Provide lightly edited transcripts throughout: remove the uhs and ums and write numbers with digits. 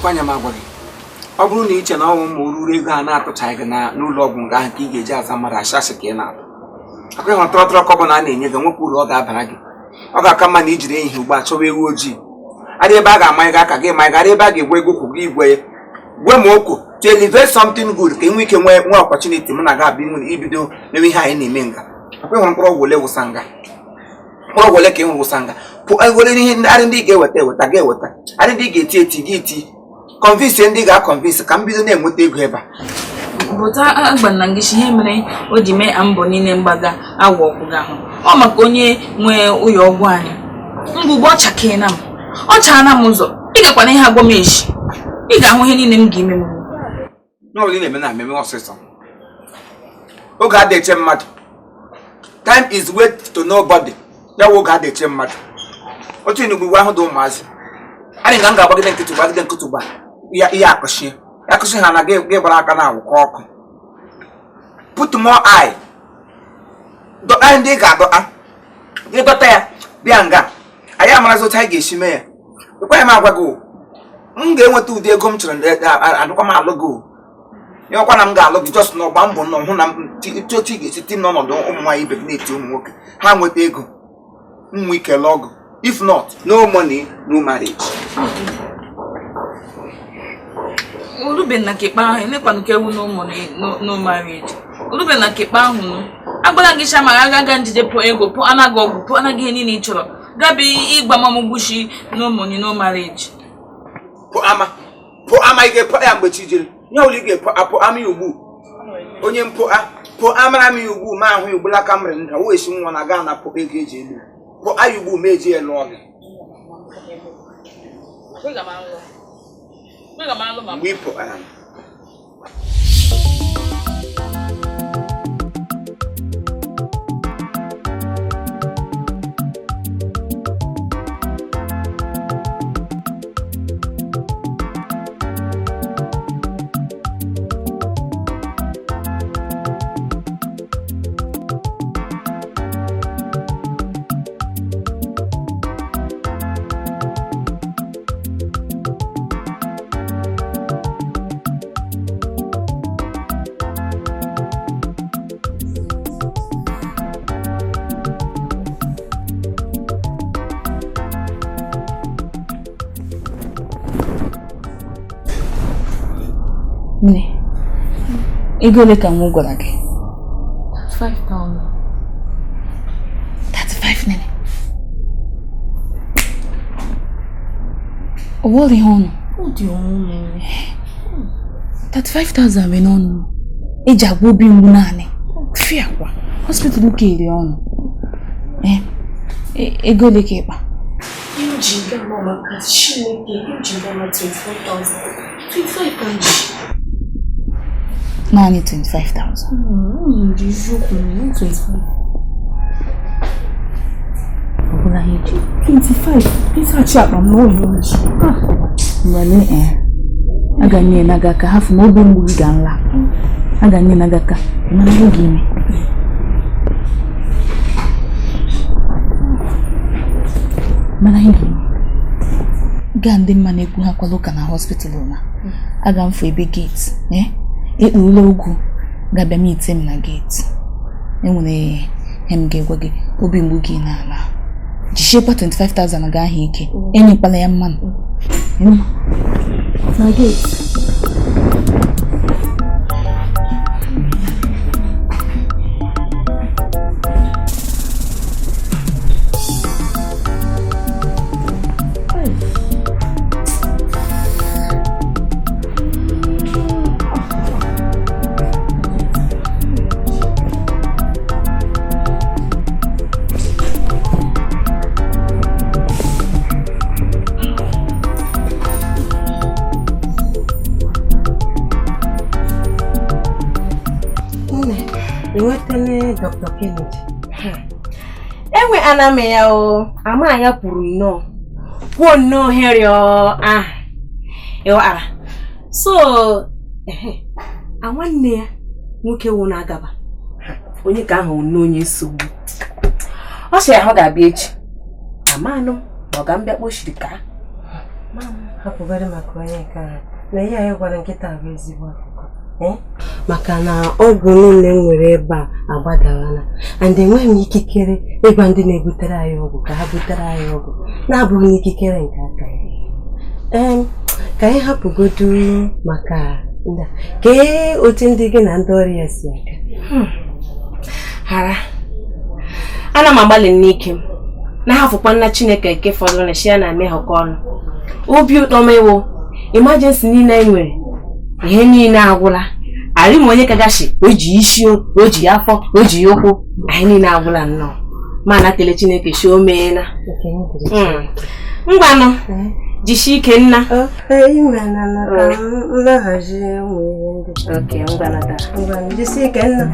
kwanya ma gwari ọ bụrụ na iche na ọnwụ ma oruru ego a na-atụchaghị gị na n'ụlọ ọgwụ nga ahụ ka ị ga-eji aza mara ashasị ka ị na-atụ akwa ịhụ tọrọtọrọ kọbọ na a na-enye gị nwekwa uru ọ ga-abara gị ọ ga-aka mma na ijiri ehihie ugbu a chọwa ewu ojii adị ebe a ga-amanye gị aka gị ma gara ebe a ga-egwe ego kwụ gị igwe ya gwe ma okwu to elevate something good ka ị nwee ike nwee opportunity mụ na gị abụ ibido mewe ihe anyị na-eme nga akwa ịhụrụ mkpụrụ ọgwụ ole wụsa nga mkpụrụ ọgwụ ole ka ị hụrụ wụsa nga were ihe adị ndị ị ga-eweta ga-eweta adị ndị ị ga-eti eti gị eti convince ndị ga-akọnvince ka m bido na-enweta ego ebe a bụta agbana gị ihe mere o ji mee mbọ niile mgbaga agwọ ọgwụ gị ahụ ọ maka onye nwee ụlọ ọgwụ anyị mgbugbo ọ chakena m ọ chaana m ụzọ ị gakwana ihe agwọ m echi ị ga-ahụ ihe niile m ga-eme m n'ụlọ ị na-eme na mmemme ọsịsọ oge a na-eche mmadụ time is wait to nobody ya oge a na-eche mmadụ otu inugbu ahụ dị ụmụazị anyị ga m ga-agbagide nkịtị gba ihe akụchie ha na gị gbara aka na awụkọ ọkụ put more eye dọta ndị ị ga-adọta gị dọta ya bịa nga anyị amarazi otu anyị ga-esi mee ya ekweghị m agwa gị m ga-enweta ụdị ego m chọrọ adụkwa m alụ gị ya ọkwa na m ga-alụ gị just na ọgba mbọ nọ hụ na otu ị ga-esi ti m n'ọnọdụ ụmụ nwaanyị ibe gị na-eti ụmụ nwoke ha nweta ego nwa ike lụọ gị if not no money no marriage. Olube na kekpa ahụ elekwanụ ka ewu no marriage. Olube na kekpa ahụ nụ agbara gị shama aga njide pụ ego pụ anaghị ọgwụ pụ anaghị ihe niile ị chọrọ gabi ịgba mamụgbushi no money no marriage. Pụ ama ị ga-epụ ya mgbe chi jiri nye ụlọ ị ga-apụ ama ya ugbu onye pụ amara m ya ugbu ma ahụ ya ugbula aka m rị nda wee si nwa na gaa na pụ ego eji elu pụ aya ugbu ma eji elu ọgị mgbe ị pụtara ego ole ka m gwara gị? 5,000. 35 nene. Ọ bụ ihe ọnụ? Ọ dị ọnụ. 35,000 bụ n'ọnụ. Eji agwa obi mgbu naanị. Fịa kwa. Hospital ka iri ọnụ. Ego ole ka ịkpa? Iji gama maka Chineke, iji gama 24,000. 25,000. Naanị 25,000. Ndị eziokwu na 25. Ọ bụla ihe ji. 25. Ịsachi akpa m n'ụlọ oji. Mgbe aga nye na gaka hafu ma obi mgbu gị ga nla. Aga nye na gaka mana ihe gị ime. Mana ihe gị ime. Gaa ndị mma na-ekwu ha kwala ụka na hospital na. Aga mfu ebe gate. Ekpurula ogwu ga-abịa m ite m na gate. Enwere hem ga-egwa gị obi mgbu gị n'ala. Jishekwa 25,000 ga ahụ ike. Enyekwala ya mmanụ. Na gate. Dr. Kennedy. Enwe aname ya o, ama ya kwuru nnọọ. Kwuo nnọọ here o ara. So, nwanne ya nwoke wụ na-agaba. Onye ka ahụ n'onye nsogbu. Ọ sị ahụ ga-abịa echi. Amanụ, ọ ga mbịa kposhiri ka. hapụgara maka onye nke ahụ na ihe anyị gwara nkịta bụ ezigbo akụkọ maka na ọgwụ niile m nwere ebe a agbadawala and enweghị m ikikere ịgwa ndị na-ebutere anyị ọgwụ ka ha butere anyị ọgwụ na-abụghị n'ikikere nke aka ka anyị hapụgodu maka ndị kee otu ndị gị na ndị ọrụ ya si aka hara ana m agbalị n'ike m na-ahafụkwa nna Chineke nke fọdụrụ na shi ya na meghọkọ ọnụ obi ụtọ m ewo emergency niile anyị nwere ihe niile agwụla arị m onye kagashi o ji isi o ji afọ o ji ụkwụ anyị niile agwụla nnọọ ma na tele Chineke shi o meela ngwanụ jishi ike nna jisi ike nna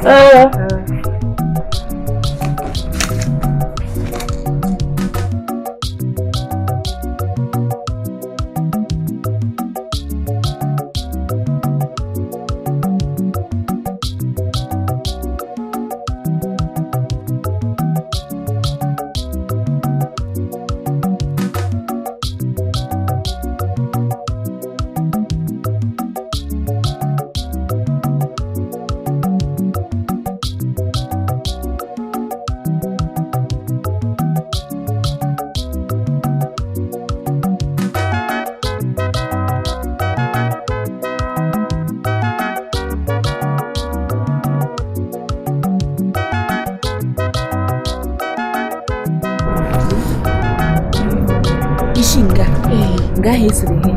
nga hesiri ihe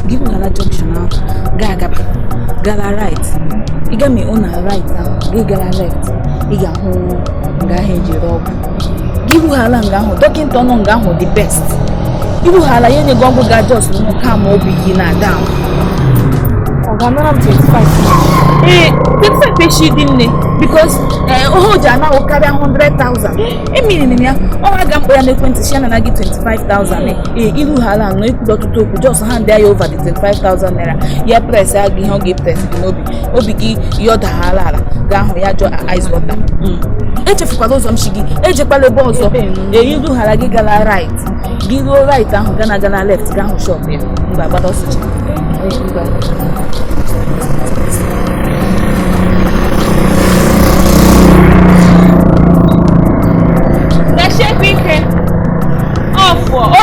gị gara junction ahụ ga-agaba gara right ị ga mee ụna right ahụ gị gara left ị ga-ahụ nga ahụ ejiri ọgwụ gị rughala nga ahụ dọkịta ọnụ nga ahụ the best irughala ya nyego ọgwụ ga just ka ma obi gị na-ada ahụ ọ ga-anara m 25 25 peshi dị nne because oho ji anaghị karịa 100,000 emiriri ya ọ ga mkpọ ya n'ekwentị si ya na gị 25,000 irughala anọ ekwuru ọtụtụ okwu just hand ya over the 25,000 naira ya press ya gị ihe ọ ga-epres gị n'obi obi gị yọdaghala ala ga ahụ ya jọ ice water echefukwala ụzọ mshi gị ejekwala ebe ọzọ irughala gị gara right gị ruo right ahụ gana left ga ahụ shop ya mgbe agbada ọsụchi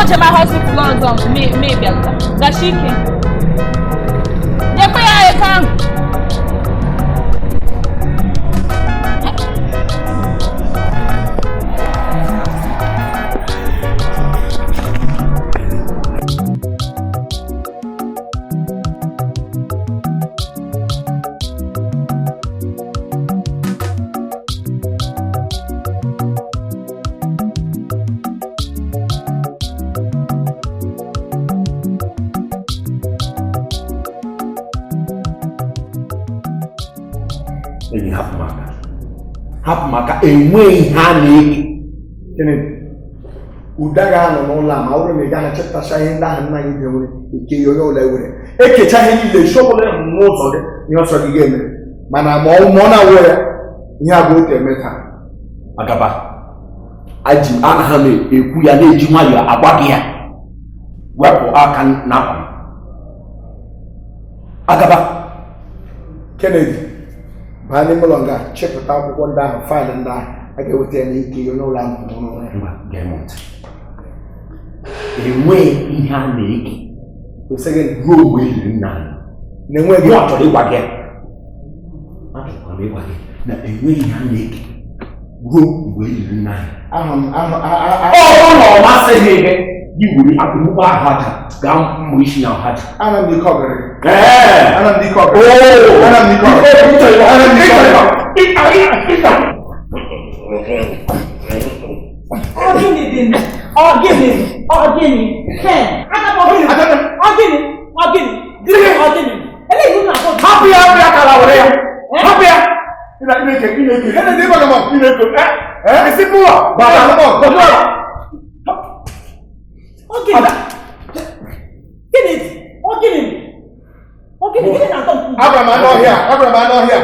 Ojema hospital ọzọ maybe gashi ike nyekwe ya ego ahụ hapụ maka enweghị ha na-eke ụda ga-anọ n'ụlọ ma ọ bụrụ na ị gaghị chepụtacha ihe ndị ahụ nna anyị nwere ike ihe onye ụlọ ewere ekecha ihe niile isi ọbụla bụ n'ụzọ gị ihe ọsọ gị ga-eme mana ma ọ na-awụ ya ihe abụ otu eme taa agaba aji aha na-ekwu ya na-eji nwayọọ agwa gị ya wepụ aka n'akwa agaba Kennedy baa n'ime ụlọ nga chepụta akwụkwọ ndị ahụ faịlụ ndị ahụ a ga-eweta ya n'ike ihe n'ụlọ ahụ enweghị ihe a na-eke kwesịrị ruo mgbe eriri nna anyị na-enweghị ọ chọrọ ịgwa gị na enweghị ihe a na-eke ruo mgbe eriri nna anyị ọ ọ masịghị gị gị were akwụkwọ ahụ aja gaa mmụ isi ya ha ji ana m dịka ọgara ana m dịka ọgara ana m dịka Abraham anọ here.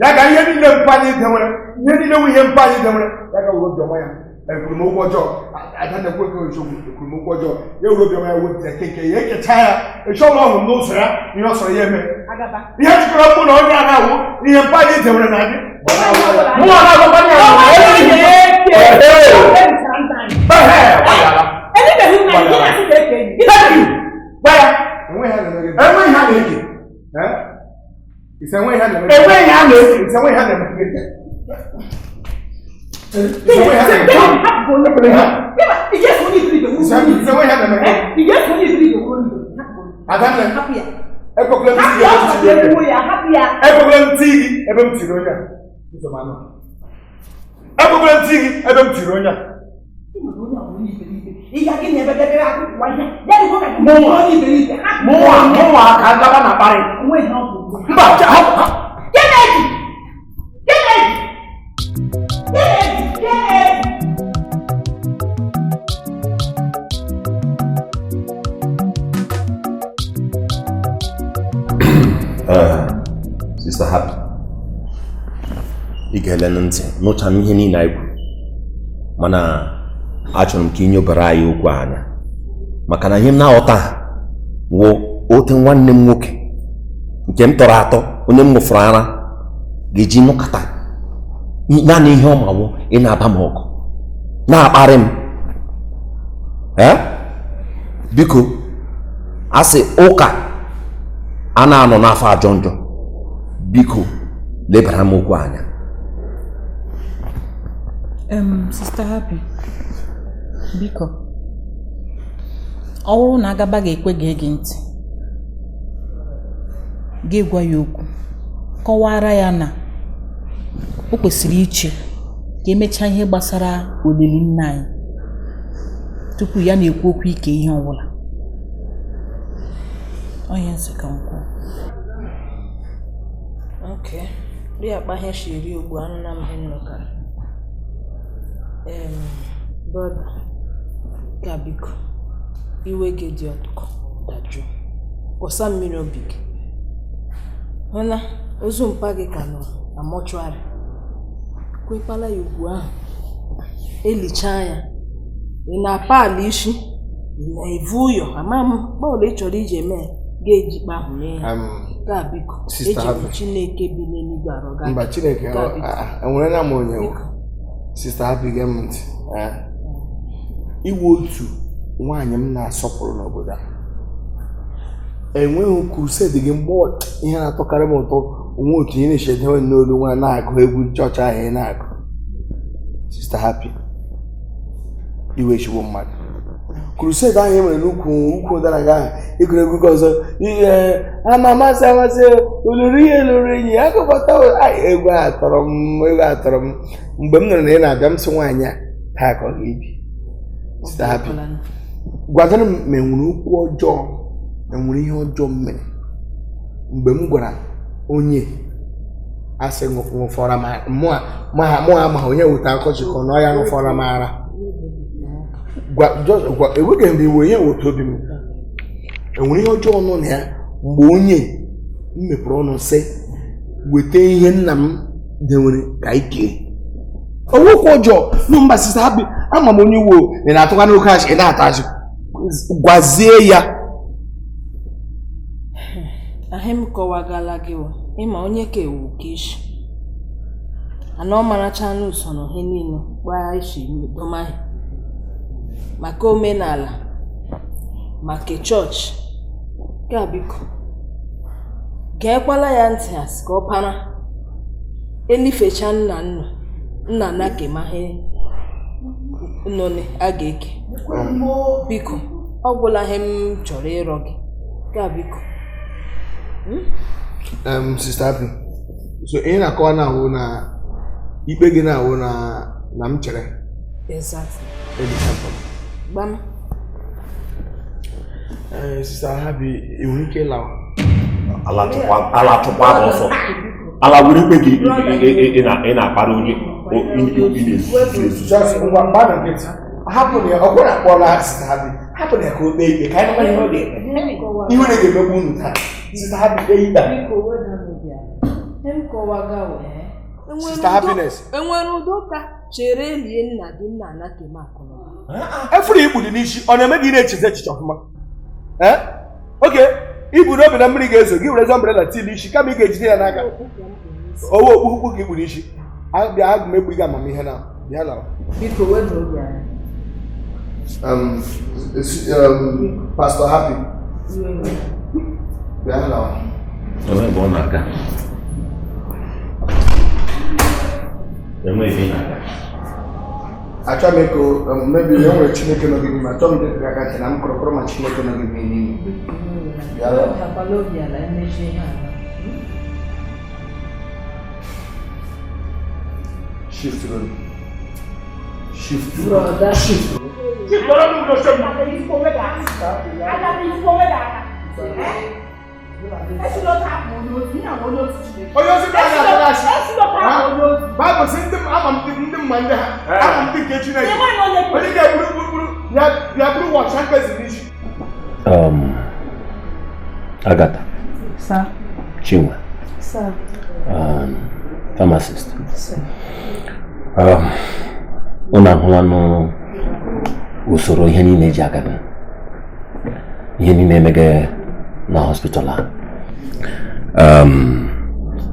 Ya ga ihe niile mpanye dị nwere. Ihe niile wu ihe mpanye dị nwere. Ya ga wuru obiọma ya. Ekurumokwojo, I don't know what goes on Ekurumokwojo. You will be my wood, take a tire, a show long no sir, you know, so yeah, man. You have to go on now, you have body to run at it. It's a way I have it's a way I have Sister Happy, ị ga-ele ntị nụcha ihe niile anyị kwuru, mana achọrọ m ka inyobara anyị okwu anya maka na ihe m na-aghọta wụ ote nwanne m nwoke nke m tọrọ atọ onye m mụfụrụ ara ga-eji nụkọta naanị ihe ọ mawo ị na-aba m ọgụ na-akparị m biko asị ụka a na-anọ n'afọ ajọ njọ biko lebara m okwu anya. Sister Happy, biko ọ bụrụ na Agaba ga-ekwe gị ntị gị gwa ya okwu kọwara ya na o kwesịrị iche ka emechaa ihe gbasara olili nna anyị tupu ya na-ekwu okwu ike ihe ọbụla. Onye nsị ka nkwụ. Okay. Ri akpa ihe shiri ugbu anụ na mhe nnọkara. Brother, Gabiko, iwe gị dị ọtụkọ dajụ. Kwọsa mmiri obi gị. Hụna, ozu mpa gị ka nọ na mọchụarị. Kwekwala ya ugbu ahụ. Elichaa ya. Ị na-apa ala isi. Ị na-evu ụyọ. Ama m, bọọlụ ị chọrọ iji eme ga-ejikpa ahụ mee ya. Gabiko, eji Chineke bi n'eluigwe arọ gị. Mba Chineke, enwere na m onye Sister Happy Gement, iwu otu nwaanyị m na-asọpụrụ n'obodo a. Enweghị crusade gị mgbe ihe na-atọkarị m ụtọ onwe otu ihe na-echedewe n'olu nwa na-agụ egwu chọọchị ahụ ị na-agụ. Sister Happy, iwe chigbo mmadụ. Crusade ahụ e nwere n'ukwu ụdara gị ahụ ịgụrụ egwu gị ọzọ ihe a na-amasị olulu ihe lụrụ enyi akụkọta egwu atọrọ m mgbe m nụrụ na ị na-abịa m sị nwaanyị a taa ka ọ ga-ebi. Sister Happy, gwagara m ma enwere okwu ọjọọ enwere ihe ọjọọ m mere mgbe m gwara onye asị ṅụfọrọ mụ amaghị onye weta akọchịkọ na ọya ṅụfọrọ m ara. Enweghị mgbe iwe onye weta obi m enwere ihe ọjọọ nọ na ya mgbe onye m mepụrụ ọnụ sị weta ihe nna m dewere ka ike ọnwụkwụ ọjọọ na mba. Sister Happy, ama m onye iwu na-atụkwa n'oke achị na-ata achị gwazie ya. Ahụ m kọwagala gị ịma onye ka ewu ka ishi ana ọ maracha n'usoro ihe niile gbaa ishi domaghị maka omenala maka chọọchị. Gabiko, geekwala ya ntị asị ka ọ para elifecha nna na kemahe none a ga-eke. Biko, ọ gwụla ihe m chọrọ ịrọ gị. Gabiko. Sister Happy, so ị na-akọwa na ahụ na ikpe gị na-ahụ na m chere. Exactly. Gbam. Sister Happy, ị nwere ike ịla ala chụkwa ọsọ ala were ikpe gị ị na-akpara onye hapụ na ọ gwara akpọla Sister Happy, hapụ na ka o kpee ikpe ka anyị mara ihe ọ ga-eme ihe na-emegbu unu taa. Sister Happy kpee ikpe Sister Happiness. Enwere udoka chere lie nna gị nna ana kemakụ. Efuru ikpu dị n'isi ọ na-eme gị na-echize echiche ọfụma. Okay, ibu n'obi na mmiri ga-ezo gị were umbrella tii isi kama ị ga-ejide ya n'aka. Owo okpukpu ka ikpu n'isi. Bịa aga m egbu gị amamihe na bịa na. Biko wedo obi anyị. Pastor Happy. Bịa na. Ebe ọ na-aga. Achọ m eko mebi ya nwere Chineke nọ gị n'ime achọ m dị aka ntị na m kọrọkọrọ ma Chineke nọ gị n'ime. Shift road. Shift road. Shift road. Bible says them I'm Manda. I'm thinking Chineke. Only get ya blue watch and person. Agatha. Sir. Chinwe. Sir. Pharmacist. Sir. Una hụlanụ usoro ihe niile eji aga ihe niile emege na hospital a.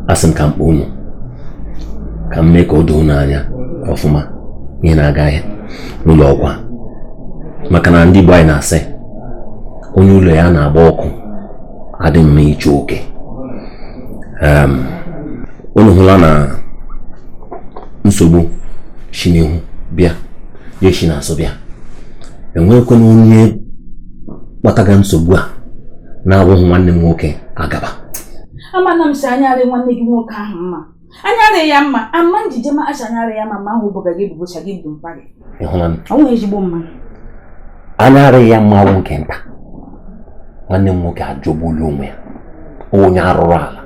Asị m ka mkpa unu ka m mee ka o doo n'anya ọfụma ihe na-aga n'ụlọ ọgwụ maka na ndị Igbo anyị na-asị onye ụlọ ya na-agba ọkụ adị mma iche oke. Unu hụla na nsogbu shi n'ihu bịa ya shi na-asụ bịa enwekwana onye kpataga nsogbu a na-abụghị nwanne m nwoke agaba. Amana m si anyarị nwanne gị nwoke ahụ mma. Anyarị ya mma, ama njije ma achanyarị ya mama ahụ bụga gị bụbụcha gị ndụ mpa gị. Ịhụla m. Ọ nwere ezigbo mma. Anyarị ya mma awụ nke nta. Nwanne m nwoke ajọgbula onwe ya. Onye arụrụ ala.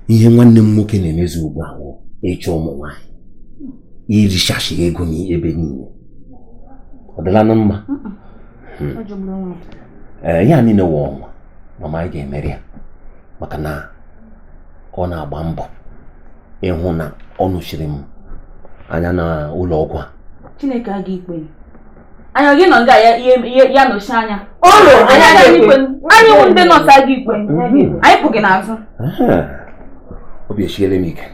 Ihe nwanne m nwoke na-emezu ugbu a bụ ịchọ ụmụ nwaanyị. Irichashi ego n'ebe niile. Ọ dịla na mma. Ọ jọgbula onwe. Ya niile wụ ọnwa. Mama anyị ga-emeri ya. Maka na ọ na-agba mbọ ịhụ na ọ nụchiri m anya na ụlọ ọgwụ a. Chineke aga ikpe. Anya gị nọ nga ya nọchi anya. Ọlụ anya ga-ekwe. Anyị wụ ndị nọta aga ikpe. Anyị pụghị n'azụ. Obi esiele m ike.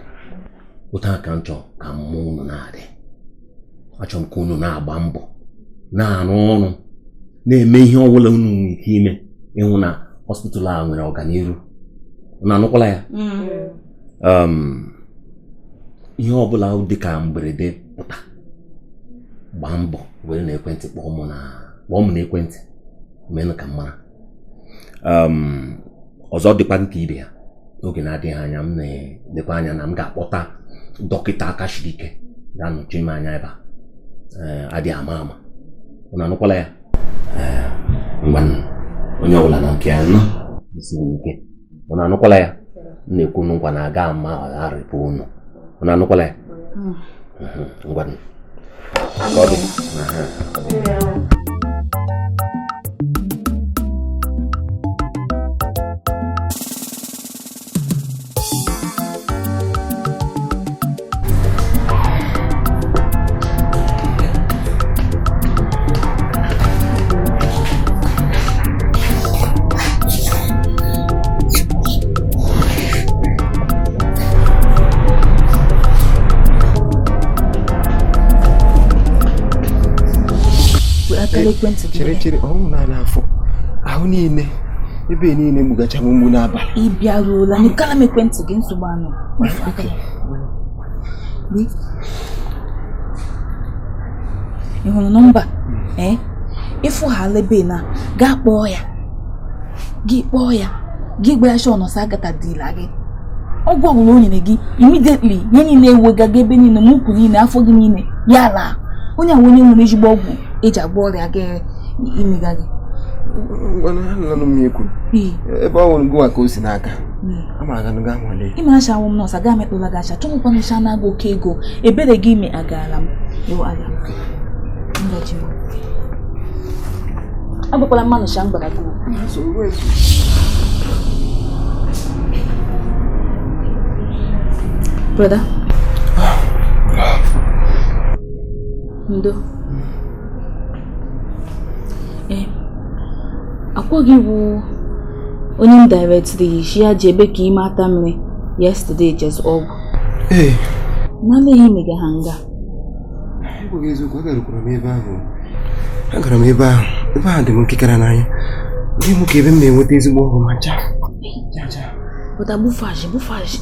Otu aka m chọrọ ka mmụọ unu na-adị. Achọrọ m ka unu na-agba mbọ na-arụ ọrụ na-eme ihe ọbụla unu nwere ike ime ịhụ na hospital a nwere ọganihu. Unu anụkwala ya? Ihe ọbụla dị ka mberede pụta gbaa mbọ were na ekwentị kpọọ m na ekwentị meenụ ka m mara. Ọzọ dịkwa nke ibe ya n'oge na-adịghị anya m na-edekwa anya na m ga-akpọta dọkịta aka siri ike ga-anọchi m anya ebe a adịghị ama. Unu anụkwala ya? Ngwa onye ọbụla na nke ya nọ isi ike. Unu anụkwala ya? M na-ekwu nkwa na aga ama arịpụ unu. Unu anụkwala ya? Ngwa ka ọ dị. Chere ọnwụ na-afọ ahụ niile ebe niile mgbugacha m mgbu n'abalị. Ị bịaruola n'ikala m ekwentị gị nsogbu anụ. Ị hụrụ nọmba? Ịfụ ha lebe na gaa kpọọ ya. Gị kpọọ ya. Gị gbara shọ nọsa Agatha dịla gị. Ọgwụ ọbụla o nyere gị immediately nye niile ewegaga ebe niile ma ukwu niile afọ gị niile ya laa. Onye ahụ onye nwere ezigbo ọgwụ eji agba ọrịa gị imega gị. Nwanụ m ekwu ebe ọ nwụrụ gụwa ka o si n'aka ama aganụ ga nwale. Ime acha awụ m nọọsụ aga mekpụla gị acha chọmụkwa nụcha na-aga oke ego ebere gị ime agaala m aga ngaji m agbakwala mmanụ cha m gbara gị. Brother. Ndo. Akwụghị bụ onye m directly shi ya jebe ka ime ata mmiri yesterday just ọgwụ. N'ala ihe mega ha nga. Ịgwa eziokwu, agarukwara m ebe ahụ. Ebe ahụ dị m nkekere n'anya. Ndị m ka ebe m na-enweta ezigbo ọgwụ ma cha. Bụta bufaji.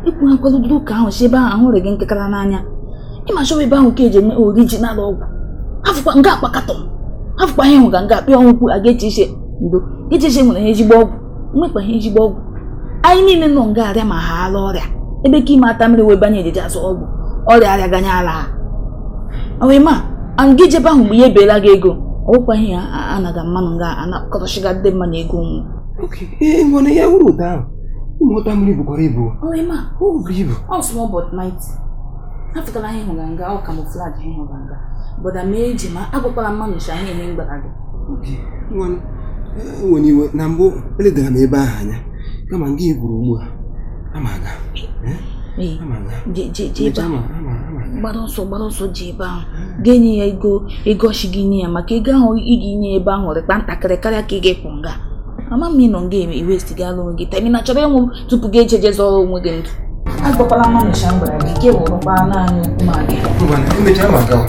Ikwu ha kwalụdoro ka ahụ shi ebe ahụ ahụrụ gị nkekere n'anya. Ịma chọwa ebe ahụ ka eji eme original ọgwụ. Afụkwa nga akpakatọ. Afụkwa ihe nga akpị ọnwụkwu aga eche ishe ndo. Eche ishe nwere ihe ejigbo ọgwụ. Nwekwa ihe ejigbo ọgwụ. Anyị niile nọ nga arịa ma ha ala ọrịa. Ebe ka ime ata mmiri wee banye ejeje azụ ọgwụ. Ọrịa arịa ganye ala. Owe ma, angi jebe ahụ mgbe ihe beela gị ego. Ọwụkwa ihe anaghị mmanụ nga anakọtọchiga ndị mmanụ ego nwụ. Okay, ngwane ya wuru ụda ahụ. Ụmụta mmiri bukwara ibu. Owe ma, o buru ibu. Ọ small but mighty. Afụtala ihe hụga nga, ọ camouflage ihe hụga nga. Bọda mee eji ma agwakwala mmanụ shi anyị ihe mgbara gị. Okay, ngwane, nwere iwe na mbụ eledara m ebe ahụ anya. Kama nga iburu ugbu a. Amaga. Jeba. Gbara ọsọ jeba ahụ. Ga-enye ya ego ọchị gị nye ya maka ego ahụ ị ga-enye ebe ahụ rịkpa ntakịrị karịa ka ị ga-ekwu nga. Ama m ịnọ nga iwestigala onwe gị taimi na chọrọ ịnwụ tupu gị echeje zọrọ onwe gị ndụ. Agbakwala mmanụ sha mgbara gị ke wụrụkwa naanị okwu ma gị. Emechaa ma gawa.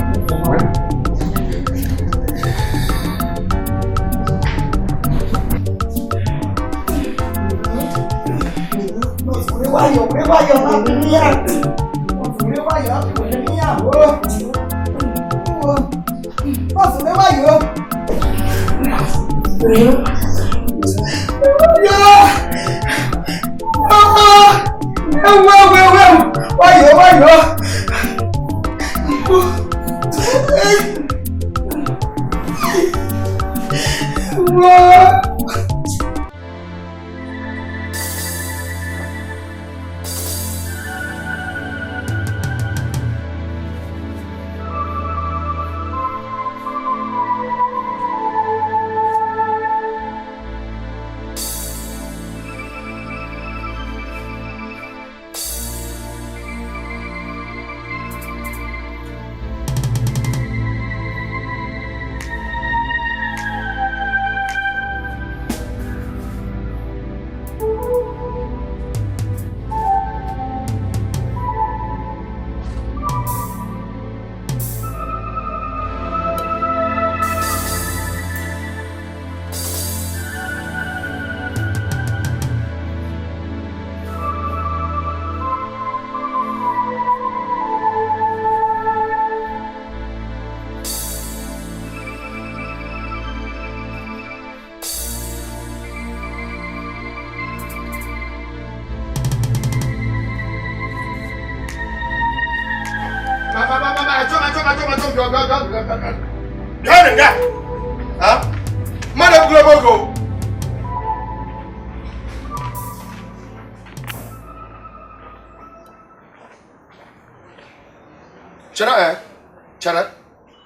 Chara,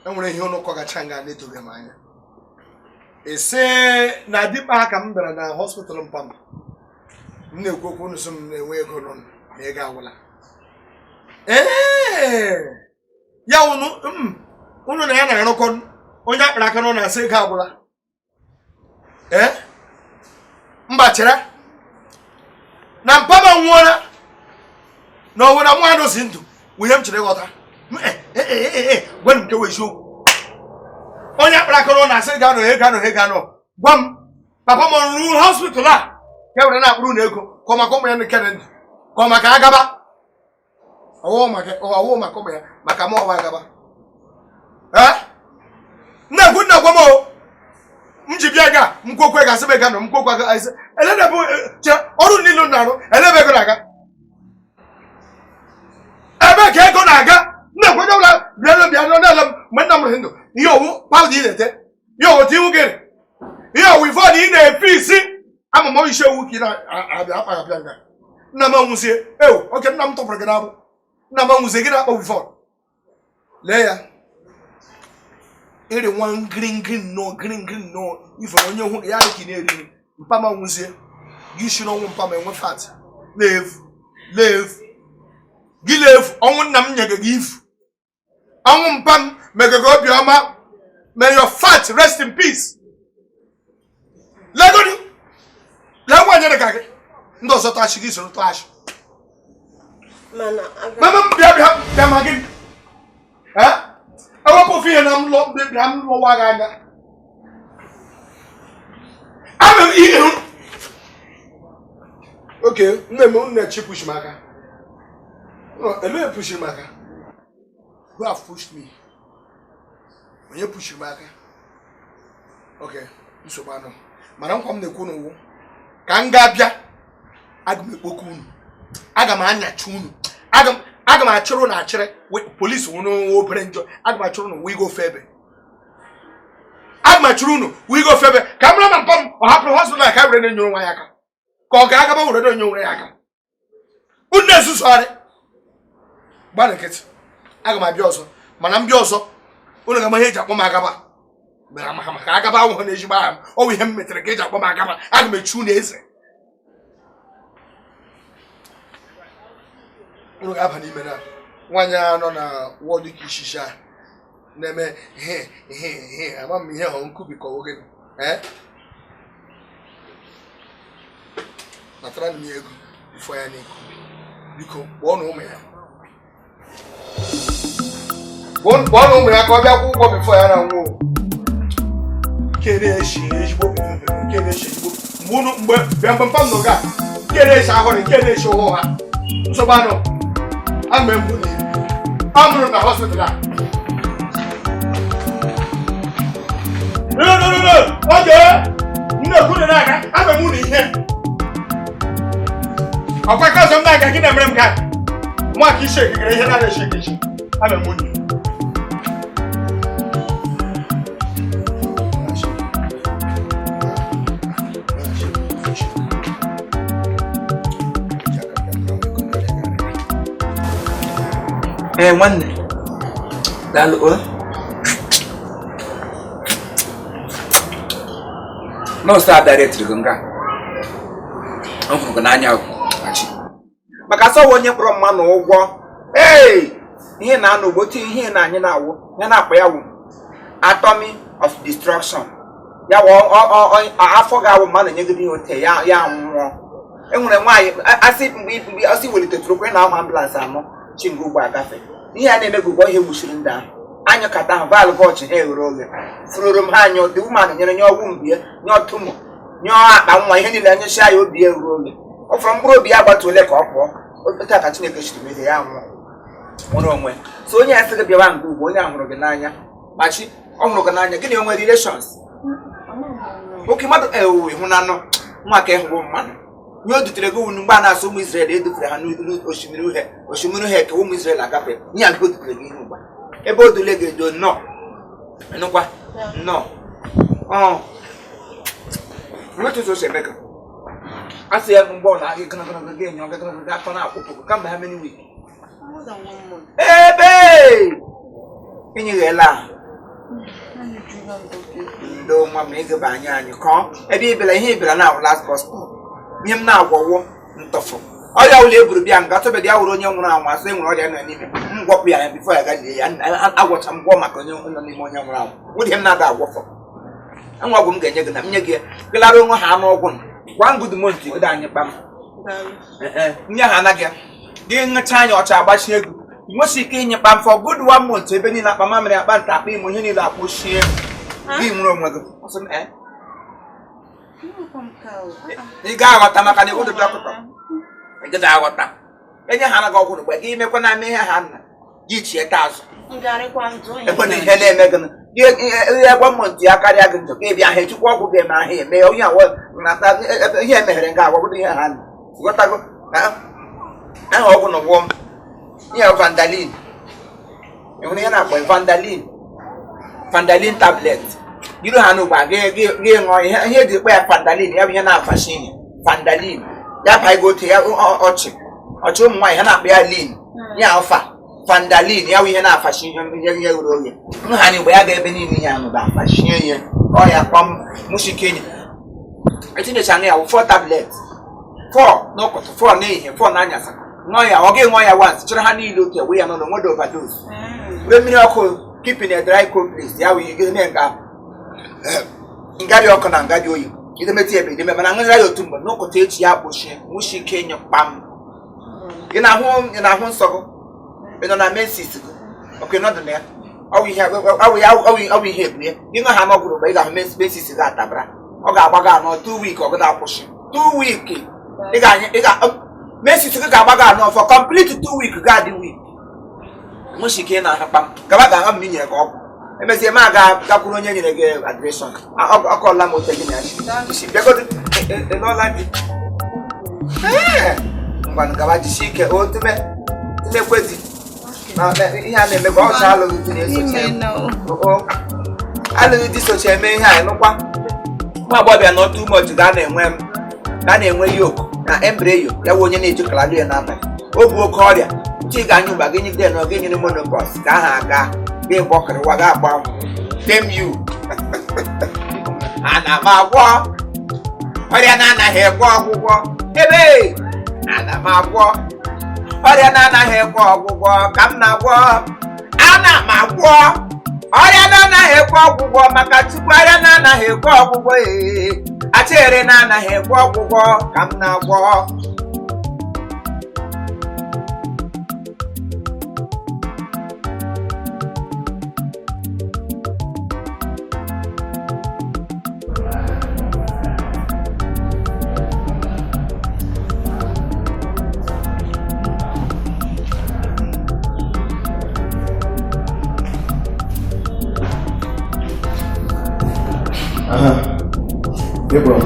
enwere ihe ụnụ kọgacha nga na-etoghị m anya. Ese na dịkpa ha ka m bịara na hospital mpam. M na-ekwu okwu unu sị m na-enwe ego nọ na ego agwụla. Ya unu na ya na-arụkọ onye akpara aka nọ na-asị ego agwụla. Mba chere na mpama nwụọla na ọ nwere mmadụ si ndụ wụnye m chere ghọta. Gwa m nke wee eziokwu. Onye akpara aka nọ na-asị ego anọ. Gwa m papa m rụrụ hospital a ka were na-akpụrụ na ego ka ọ maka ụmụ ya nke ndụ ka ọ maka agaba ọwụ maka ụmụ ya maka m ọwa agaba. Na-ekwu nna gwa m m ji bịa ga mkwokwe ga asịbe ga nọ mkwokwe ga asị elebe bụ ọrụ niile na-arụ elebe ego na-aga ebe ka ego na-aga. Na-ekwe ọbụla bịa n'ala m mgbe nna m rụrụ ndụ ihe owu pawụda ị na-ete ihe owu tiwu gịrị ihe owu ifo na ị na-efe isi amụmụ isi ewu ka ị na-abịa apịa nga nna m anwụzie oke nna m tọpụrụ gị n'abụ nna m anwụzie gị na-akpọ wifọ lee ya iri nwa green no ifere onye hụ ya dị ka ị na-eri mpa m anwụzie gị isi n'ọnwụ mpa m enwe fat leave Gilef, on nam give. On pam, Megagobiama, may your fat rest in peace. Legoni, Lawan, no Sotashi is on Tash. Mamma, Damagin. Huh? I want to feel I'm locked, I'm no waganga. I'm eating. Okay, no, no, push maker. No, a little pushing maker. Who have pushed me? When you push back, okay, so bad. Madam, come the Kuno. Kangabia, Agme Okun, Agamania Chun, Agama children actually with police who know open job. Agma children, we go Febe. Agma children, we go Febe. Cameraman come or happen hospital like I read in your Wayaka. Call Gagaba or don't know Wayaka. Unnecessary. Barricades. Agama Bioso, Madame Bioso, Unagamaja Pomagaba. Magaba when you buy, or we have met a gate of Pomagaba, Agme Chunes. Look up and even 1 year on a Wadi Kishisha. Name, I want me here on Kubico again. Eh? I tried me before I need Kubico, one woman. One woman, I got that before I know. Kereshi, Mono, Bambanoga, Keresh, I want to Keresh, Sobano. I'm in the hospital. No. Okay. No, good enough. I'm a moody here. I'll pack out some night. I get a rim cat. Marky shaking, another shaking. I'm a moody. One that no start directly gunga. I'm going to but I saw one year from man over. Hey, here now, no, but here now, you know, atomy of destruction. Yeah, I forgot what man and you do. Yeah, and when I see what it took when I'm ambulance. Chingu Bagafe. He had a good boy who shouldn't die. Anya Kata Val Watch and Hair Roller. Through Hanyo, the woman in your womb beer, not too much. No, I'm my handy and your shy would be a roller. Or from Grobia but to Lake Opera, or the Takachinekish to be the armor. One way. So you have to be one good boy, young Rogananya. But she, Rogananya, get your relations. Okay, Mother Elway, Hunano, Market woman. You do to go in Bana, so Miss Red, do for Hanu, Oshimunu head, whom is Red Agape. You are good to the game. About the leg, do no. No, what? No. Oh, what is your second? I say I'm born, I can again, you're going to that one out. Come how many weeks? Hey, babe! Can you allow? Don't want me to buy you call. A baby like him, but now last gospel. Him now go tough. All your labor be and got to be the old young round was saying what I what we are before I got the and I watch some woman on your round. Would him not that waffle? And what won't get you gonna make it? Glaro ham or one good month without your bum. Nyahanaga. Getting a tiny or chabash you must see in your bum for good 1 month, even in a mamma about tapping when you need that push here. Give room with some eh? You got what I'm going to do. I get out. And you have a go to give me when I may have each year. And when they had a Megan, you 1 month, you are carrying to give you a head to walk with them. I hear me. Oh, yeah, well, not here, and got over your hand. What I go, I'm open a warm. Yeah, Vandalin. You need not by Vandalin tablet. You don't have no bag. Here the way Vandalin, you have your fashion. Vandalin. That I go to your orchard. Or to my hand be a lean. Yeah, Vandalin, yeah, we have a fashion. Honey, where they been in the about fashion. Oh, yeah, come, Mushikini. I think the channel 4 tablets. 4, no, 4 names, 4 nanyas. Noya, okay, Noya once. Chirahani look at we are not one overdose. Let me know, keeping a dry cold place. Yeah, we get me Ngari okona ngari oyi. Ide meti ebe, ide me mana ngari yo tumbo no kote echi ya boshe, mushi kenyo pam. Ina ho nsoko. Ino na mesis. Okay, not there. Awi here we. You know how much we got mesis that tabra. Oga agbaga no 2 week oga push. 2 week. Ị ga mesis ga agbaga no for complete 2 week ga the week. Mushi kenyo na pam. Gabaga am minye ko. Emesi ma ga kwuru onye nyere gị aggression. Akọla m ote gị na shi. Because no like it. Ngwan gaba ji shike o tume kwezi. Na ihe a na-eme ka ọ cha alụ dị na-esoche. Alụ dị soche eme ihe a nụkwa. Nwa agbọbịa nọ too much ga na-enwe yoke na embryo ya wụ onye na-eji kaladu ya n'abalị. O bu oke ọrịa. Chi ga-anyụ mgba gị nyigide na oge nyere monopause ka aha aga. They walk and wag up. Them you. Ana magwo. Oria nana he gwo. Ebe. Ana magwo. Oria nana he gwo. Kam na gwo. Ana magwo. Oria nana he gwo. Maka tupu oria nana he gwo. Achere nana he gwo. Kam na gwo. Yeah, bro.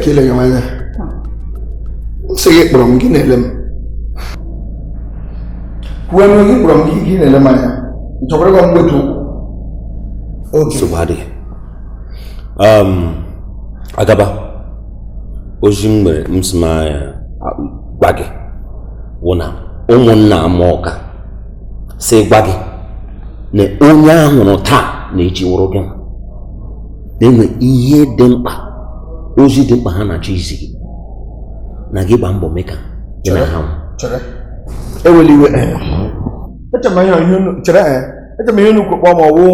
Ele yang mana? Saya belum gini lem. Kuan lagi belum gini lem mana? Coba kamu betul. Oh, Subhadi. Agaba. Ojimbe msmaya bagi. Wona ụmụnna amụọka si gwa gị na onye ahụ nọ taa na-eji wụrụ gị na-enwe ihe dị mkpa ozi dị mkpa ha na-achọ izi gị na gị gba mbọ mee ka gị na ha eweli iwe echema ihe nnukwu kpọọ ma ọwụ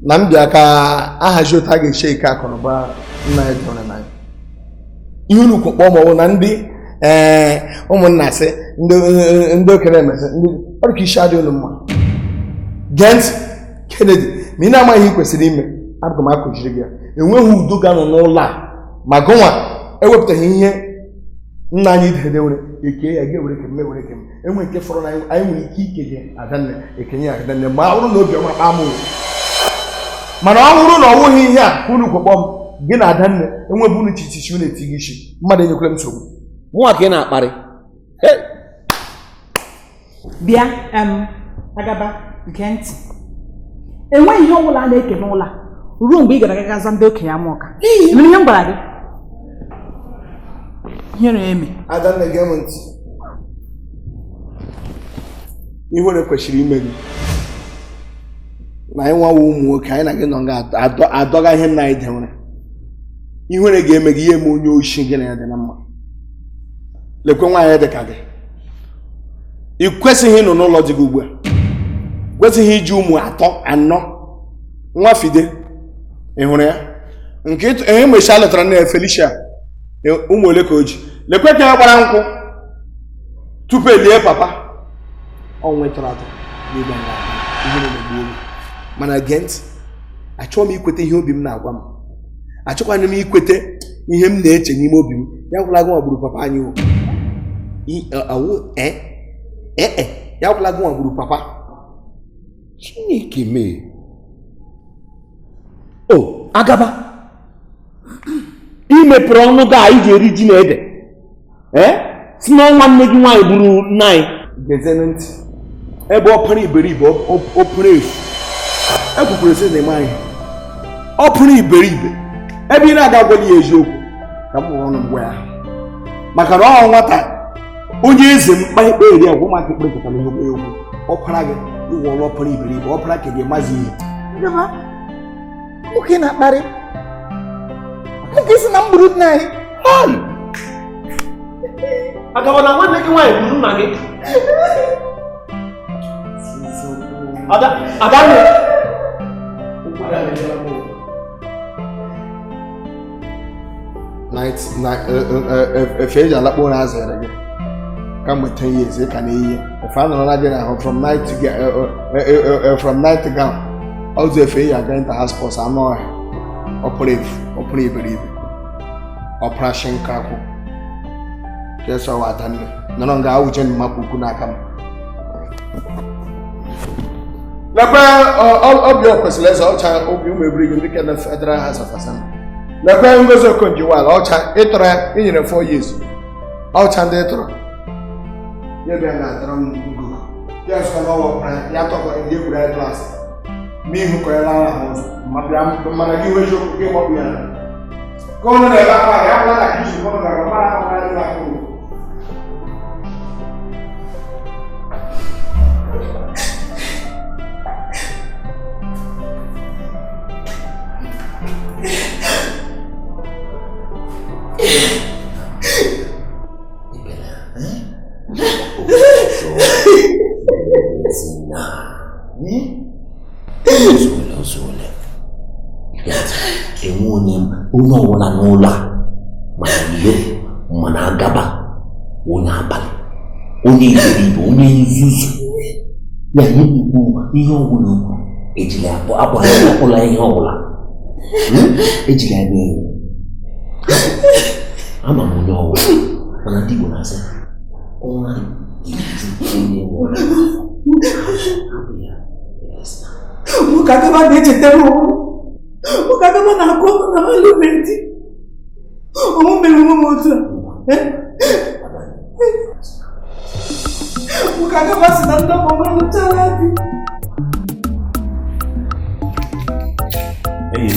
na mbịa ka ahazi otu a ga-eche ike akụnụba nna ya dịrị na ihe nnukwu kpọọ ma ọwụ na ndị ụmụnna sị ndị okenye emesị ndị ọrụ ka isi adị ụlọ mma gee ntị Kennedy ma ị na-amaghị ihe ị kwesịrị ime abụkọ m akụziri gị ya enweghị udo ga-anọ n'ụlọ a ma gụnwa ewepụtaghị ihe nna anyị dede were eke ya ga-ewere kem ewere kem enwe nke fọrọ na anyị nwere ike ike gị adanne ekenye ya adanne ma ọ bụrụ na obi ọma kpaa mụ mana ọ bụrụ na ọ bụghị ihe a unu kwekpọ m gị na adanne enwebu unu chichichi unu etighị isi mmadụ enyekwara m nsogbu mụnwa ka ị na-akparị bịa Agaba nke ntị enweghị ihe ọbụla a na-eke n'ụlọ ruo mgbe ị gara gaza ndị okenye amụọka mere ihe m gwara gị ihe na-eme adanne gee m ntị ihe ole kwesịrị ime gị na anyị nwawa ụmụ nwoke anyị na gị nọ ga-adọga ihe nna anyị dewere ihe ole ga-eme gị ihe eme onye oshi gị na ya dị na mma lekwe nwaanyị dị ka gị ị kwesịghị ịnọ n'ụlọ dị gị ugbu a kwesịghị iji ụmụ anọ nwa Fide ị hụrụ ya nke ihe mgbe letara na Felicia ụmụ ole ka o ji lekwe ka ya gbara nkwụ tupu elie papa ọ nwetara atọ n'ịgba ihe na-egbu obi mana gee ntị achọghị m ikweta ihe obi m na-agwa m achọkwana m ikweta ihe m na-eche n'ime obi m ya gwụla gị nwagburu papa anyị ya gwụla gị nwagburu papa Chineke mee o Agaba imepere ọnụ gị anyị ga-eri ji na ede si na nwanne gị nwaanyị buru nna anyị gezie ntị ebe ọ pụrụ iberibe ọ pụrụ efu ekwukwere sị na eme anyị ọ pụrụ iberibe ebe ị na-aga gwara ya eziokwu ka m nwụrụ ọnụ mgbe ya maka na ọ nwata onye eze mkpa ikpe eri agwụ maka ikpe pụtara ihe okwu ọkwara gị iwe ọrụ ọpụrụ iberibe ọpụra ka gị mazi ihe Okay, not married. Okay, so I'm good night. I got one making my room, Maggie. Night, if you are not born as again. Come with 10 years, you can hear. If I'm not again from night to get from night to come. Also, if you are going to house for some more operative, operation Kaku. Just so I done. No longer I will change my Pukunakam. All your persons, all child, you may bring the kind of federal house of assembly. The crime goes on conjugal, all child, in 4 years. All child, you be not wrong. Just come over, you have to go in the grade class. Me who call out, Madame, you wish you could give up here. Go on the back, I have like you should go on the back. Uno wala nola mayo managaba unyabali unibiribo unyizuzu ya yibu iyo wulu ejile apo la iyo wala ejile ebe ama muno mana dibo na se ona yizu Mukagaba nejetero Mukagaba na kwa na malumenti omumelu moto Mukagaba sinanda mama mutalabi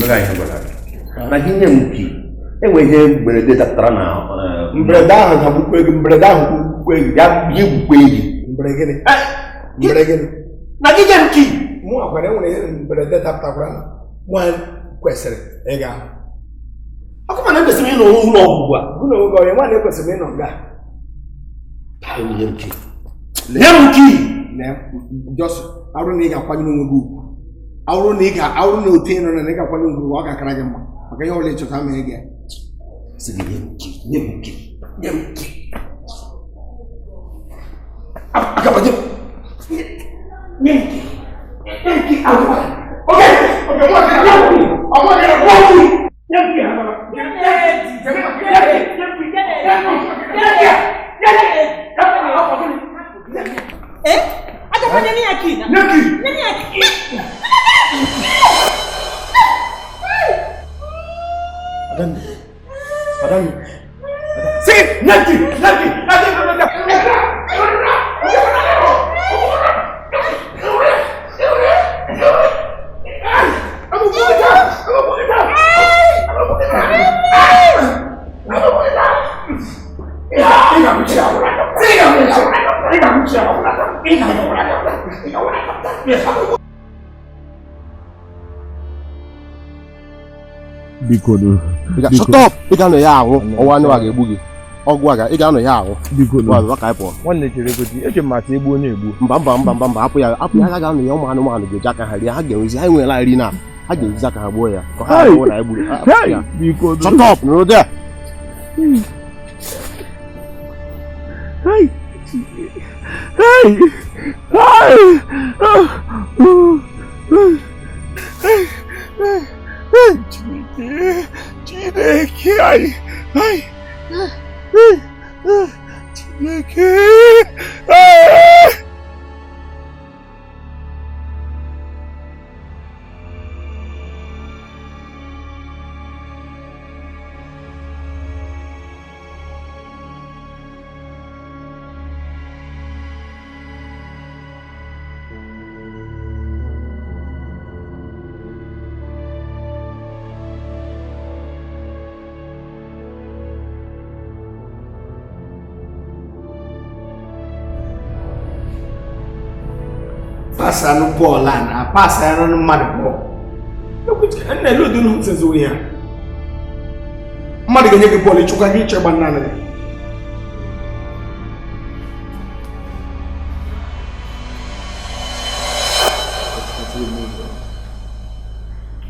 mega yangala na hinye muki enweje mberede tatara na mbreda ha bukwe mbreda ha bukwe ya bukwe mbregene mbregene na hinye muki mu akware nwere mbrede tatara one kwesịrị ịga akụma na ekwesịrị ịnọ ụlọ ọgwụgwụ a ụlọ ọgwụgwụ onye nwaanyị ekwesịrị ịnọ nga nye m ki just arụ na ị ga-akwanyere onwe gị ugwu arụ na otu ịnọ na ị ga-akwanyere onwe gị ọ ga-akara gị mma maka ihe ọbụla ịchọta ma ị ga nye m ki akabanye nye m ki Okay, what can I do? I want to go. Shut up! Ị ga-anọ ya ahụ ọnwa anụ a ga-egbu gị ọgwụ a ị ga-anọ ya ahụ ka anyị pụọ nwanne chere godi eche mata egbu onye egbu mba hapụ ya ha ga-anọ ya ụmụ anụmanụ ga-eji aka ha rie ha ga-enwezi ha nwere nri na ha ga-ejizi aka ha gbuo ya ka ha hụ na ya gburu shut up nụrụ de Chineke ai Chineke pasa no ball and a pasa no mad ball. nna elu do nonsense we ya mmadụ ga-enye gị bọọlụ ịchụkwa gị iche gbanna na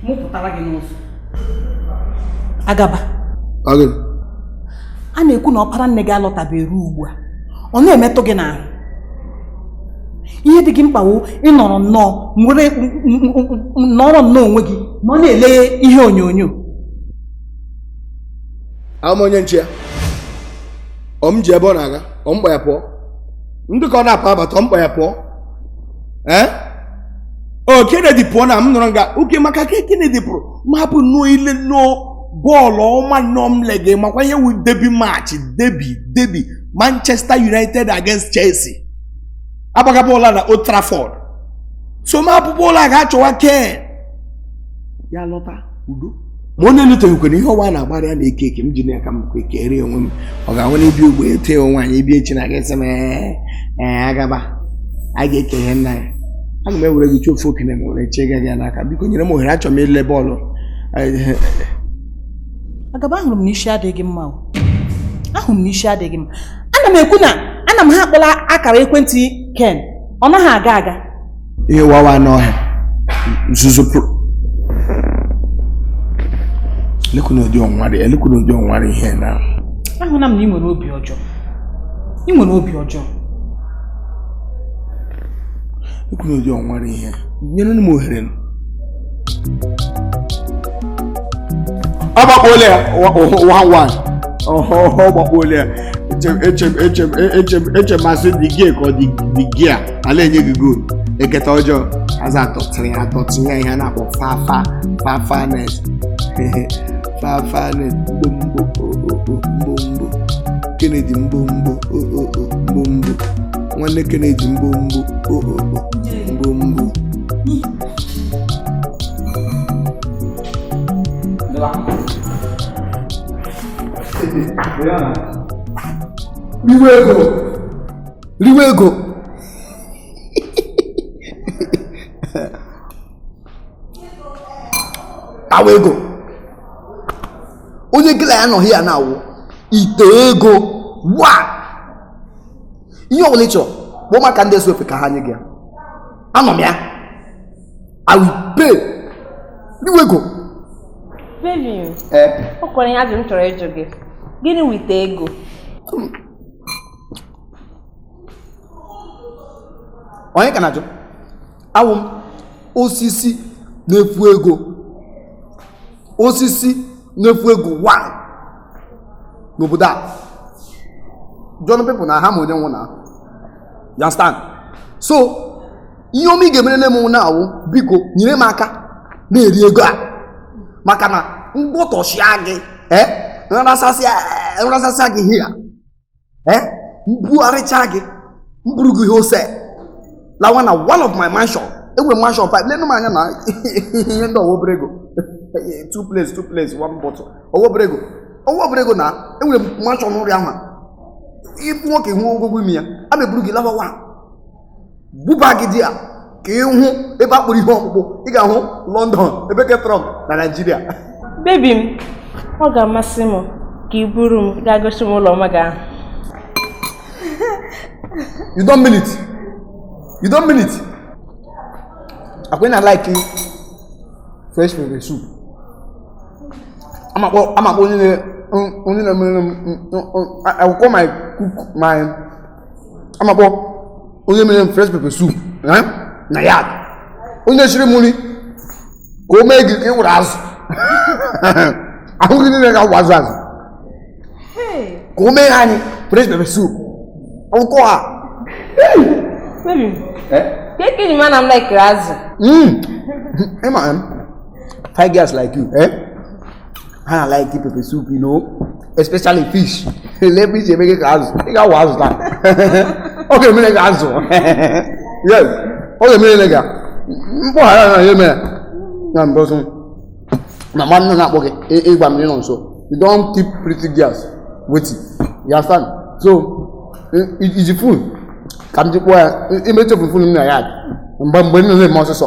mụpụtara gị n'ụzọ agaba Agị. a na-ekwu na ọpara nne gị alọtabeghị ugbu a ọ na-emetụ gị n'ahụ ihe dị gị mkpa wụ ịnọrọ nnọọ onwe gị ma ọ na-ele ihe onyonyo ama onye nche ya ọm ji ebe ọ na-aga ọmkpa ya pụọ ndị ka ọ na-apụ abata ọmkpa ya pụọ Kennedy pụọ na m nọrọ nga oke maka ka Kennedy pụrụ ma hapụ nnọọ ile nnọọ bọọlụ ọma nnọọ m lege makwa ihe wu debi match debi Manchester United against Chelsea agbaga bọọlụ na Old Trafford so ma hapụ bọọlụ a ga-achọwa Ken ya lọta udo ma onye luteghịkwana ihe ọwa na-agbara ya na eke eke m ji n'aka m kwekere onwe m ọ ga-ahụ n'ebi ogbe ete onwe anyị ebi echi na ga-ese m agaba a ga-eke ihe nna ya aga m ewere gị chofu okene m were chee gị n'aka biko nyere m ohere achọrọ m ile bọọlụ agaba ahụrụ m n'isi adịghị mma ahụrụ m n'isi adịghị mma ana m ekwu na ana m ha akpọla akara ekwentị Ken ọ naghị aga ihe wawa n'ọhịa nzuzo elekwuna ụdị ọnwarị ihe na ahụla m na ị nwere obi ọjọọ ekwuna ụdị ọnwarị ihe nyere m ohere ọ gbakpọole ya ọ gbakpọole ya eche masị Dikeh ka ọ Dikeh a ala enye gị goolu eketa ọjọọ aza atọtịrị ya atọtịrị ya ihe a na-akpọ fafanet mbombo Kennedy mbombo nwanne Kennedy mbombo riwe ego awa ego onye gịla ya nọghị ya na-awụ ite ego wa ihe ọbụla ị chọrọ bụ maka ndị esofe ka ha nye gị ya anọ m ya I will pay riwe ego Baby, ọ kwere ihe ajụ m chọrọ ịjụ gị gịnị wite ego onye ka na-ajụ awụ m osisi na-efu ego one n'obodo a John people na ha ma onye nwụ na you understand so ihe omi ga-emere na emenwu na awụ biko nyere m aka na-eri ego a maka na mgbọtọchịa gị nrasasịa gị hia mbugharịcha gị mburu gị ihe ose lawa na one of my mansion enwere mansion 5 lenu m anya na ihe ndị ọwobere ego 2 place 1 bottle ọwobere ego na enwere mansion n'ụrị ahụ ịbụ nwoke hụ ogogwo imi ya a meburu gị lawa 1 buba gị dị ya ka ịhụ ebe a kpụrụ ihe ọkpụkpụ ị ga-ahụ London ebe ke Trump na Nigeria bebi m ọ ga-amasị m ka ị buru m gaa gosi m ụlọ ọma gị ahụ you don't mean it akwena like fresh pepper soup I'm only I will call my cook my only fresh pepper soup na yard onye shiri muni ko megi ke wurazu ahụ gị ga wazazu ko me hani fresh pepper soup onko ha baby keke ni man am like razu hey man 5 girls like you I like pepper soup, you know, especially fish. Let me see, make it as I got was that. Okay, me like as yes. Okay, me like boy, I hear me. I'm bosom. My man not okay. So you don't keep pretty girls waiting. You understand? So it's a fool. Come to boy, it makes you fool in the yard. And bamboo in the monster.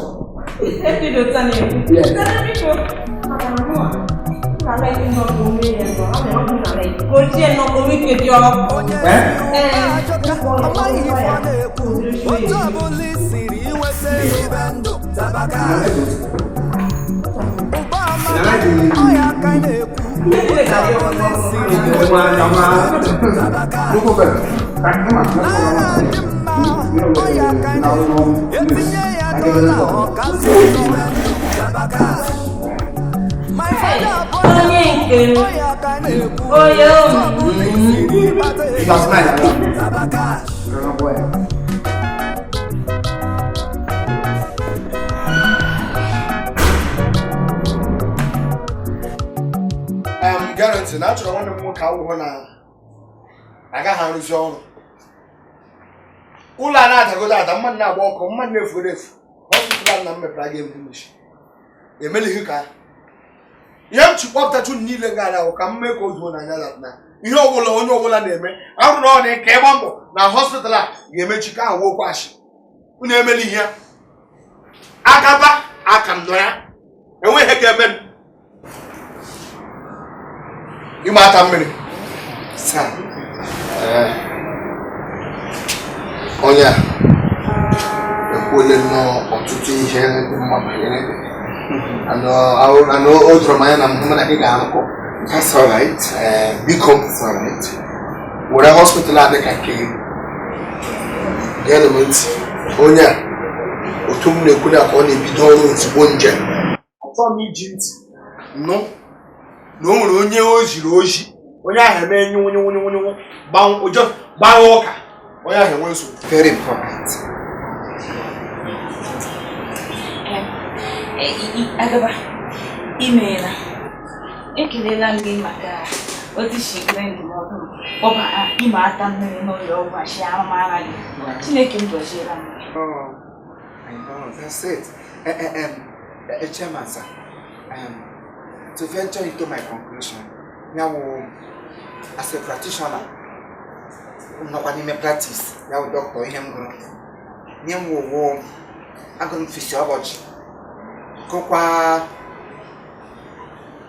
Guarantee natural one of more cow I got how is your Ula na go that a man now walk on Monday for this. Hospital number plug in finish. Emily Hika. You have to walk that you need a guy or come make one another now. You know, will name it. I don't know, they came on now hospital. You make Chicago walk wash. When Emily here. Akaba, I come there. And we have men. You might have many. Sir. Oh yeah. I know old Roman and that's all right. Become that's all right. What a hospital at the came. The elements. Oh yeah. Autumn could have only be done with one gem. For me, jeans. No. No, Roji. When I have any bound or just buy walker. Oh, yeah, he was very important. Agaba, email. Ekelela ngi maka. Oti shikren di modu. Oba ima atamne no yo ba sha mara ni. Chineke mbojira. Oh, I know, that's it. Chairman, sir. To venture into my conclusion, now as a practitioner, no one in practice, now doctor, him go, I'm going to physiology, go